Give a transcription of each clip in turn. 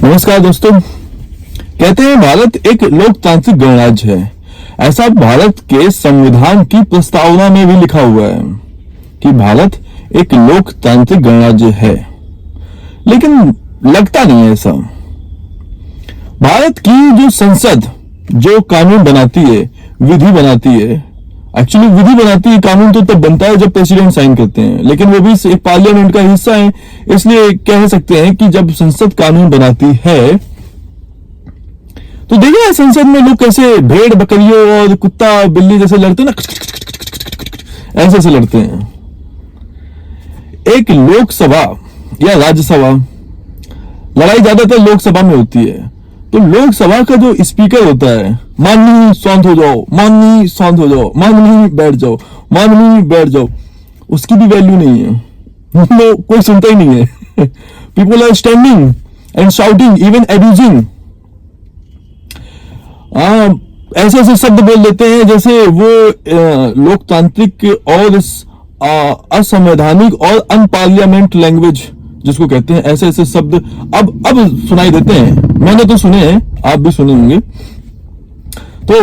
नमस्कार दोस्तों। कहते हैं भारत एक लोकतांत्रिक गणराज्य है। ऐसा भारत के संविधान की प्रस्तावना में भी लिखा हुआ है कि भारत एक लोकतांत्रिक गणराज्य है, लेकिन लगता नहीं है ऐसा। भारत की जो संसद जो कानून बनाती है, विधि बनाती है, एक्चुअली विधि बनाती है, कानून तो तब बनता है जब प्रेसिडेंट साइन करते हैं, लेकिन वो भी एक पार्लियामेंट का हिस्सा है, इसलिए कह सकते हैं कि जब संसद कानून बनाती है तो देखिए संसद में लोग कैसे भेड़ बकरियों और कुत्ता बिल्ली जैसे लड़ते हैं ना, ऐसे लड़ते हैं। एक लोकसभा या राज्यसभा लड़ाई ज्यादातर लोकसभा में होती है, तो लोकसभा का जो स्पीकर होता है, माननीय शांत हो जाओ, माननीय शांत हो जाओ, माननीय बैठ जाओ, माननीय बैठ जाओ, उसकी भी वैल्यू नहीं है, तो कोई सुनता ही नहीं है। People are standing and shouting, even abusing. ऐसे शब्द बोल देते हैं जैसे वो लोकतांत्रिक और असंवैधानिक और अनपार्लियामेंट लैंग्वेज जिसको कहते हैं, ऐसे शब्द अब सुनाई देते हैं। मैंने तो सुने हैं, आप भी सुने होंगे। तो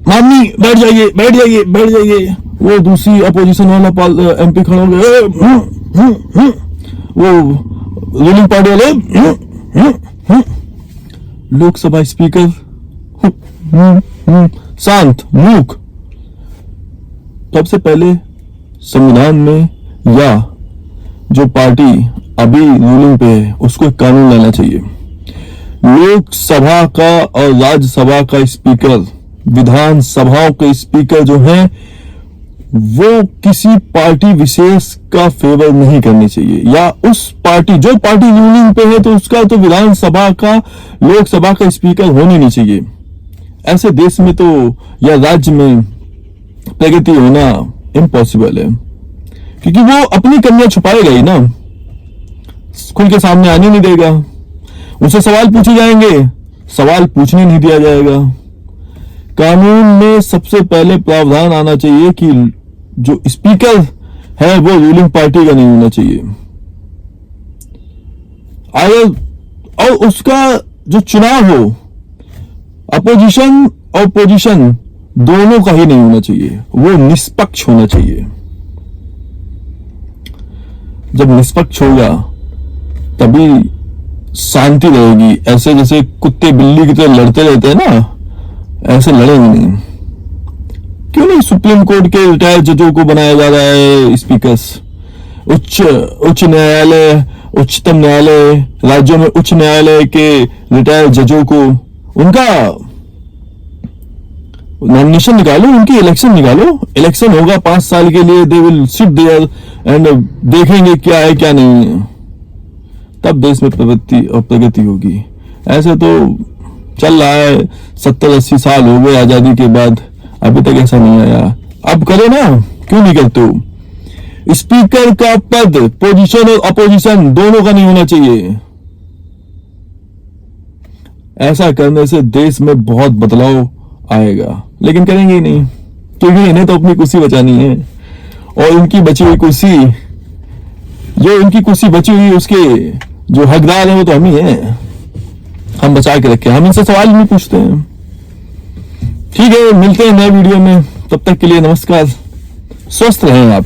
माननीय बैठ जाइए, बैठ जाइए, बैठ जाइए। वो दूसरी अपोजिशन वाला एमपी खड़ा हो गया, वो रूलिंग पार्टी वाले, लोकसभा स्पीकर शांत मूक। सबसे पहले संविधान में या जो पार्टी अभी रूलिंग पे है उसको एक कानून लाना चाहिए। लोकसभा का और राज्यसभा का स्पीकर, विधानसभाओं के स्पीकर जो हैं, वो किसी पार्टी विशेष का फेवर नहीं करनी चाहिए, या उस पार्टी जो पार्टी रूलिंग पे है तो उसका तो विधानसभा का, लोकसभा का स्पीकर होनी नहीं चाहिए। ऐसे देश में तो या राज्य में प्रगति होना इम्पॉसिबल है, क्योंकि वो अपनी कमियां छुपाएगा ही ना, खुल के सामने आने नहीं देगा। उसे सवाल पूछे जाएंगे, सवाल पूछने नहीं दिया जाएगा। कानून में सबसे पहले प्रावधान आना चाहिए कि जो स्पीकर है वो रूलिंग पार्टी का नहीं होना चाहिए, और उसका जो चुनाव हो अपोजिशन और पोजीशन दोनों का ही नहीं होना चाहिए, वो निष्पक्ष होना चाहिए। जब निष्पक्ष होगा तभी शांति रहेगी। ऐसे जैसे कुत्ते बिल्ली की तरह लड़ते रहते हैं ना, ऐसे लड़ेंगे नहीं। क्यों नहीं सुप्रीम कोर्ट के रिटायर्ड जजों को बनाया जा रहा है स्पीकर्स? उच्च न्यायालय, उच्चतम न्यायालय, राज्यों में उच्च न्यायालय के रिटायर्ड जजों को उनका नॉमिनेशन निकालो, उनकी इलेक्शन निकालो। इलेक्शन होगा 5 साल के लिए, they will sit there and देखेंगे क्या है क्या नहीं है, तब देश में प्रगति होगी। ऐसे तो चल रहा है, 70-80 साल हो गए आजादी के बाद, अभी तक ऐसा नहीं आया। अब करो ना, क्यों नहीं करते हो? स्पीकर का पद पोजीशन और अपोजिशन दोनों का नहीं होना चाहिए। ऐसा करने से देश में बहुत बदलाव आएगा, लेकिन करेंगे ही नहीं, क्योंकि इन्हें तो अपनी कुर्सी बचानी है, और इनकी बची हुई कुर्सी, जो इनकी कुर्सी बची हुई उसके जो हकदार है वो तो हम ही हैं, हम बचा के रखे, हम इनसे सवाल नहीं पूछते हैं। ठीक है, मिलते हैं नए वीडियो में, तब तक के लिए नमस्कार, स्वस्थ रहें आप।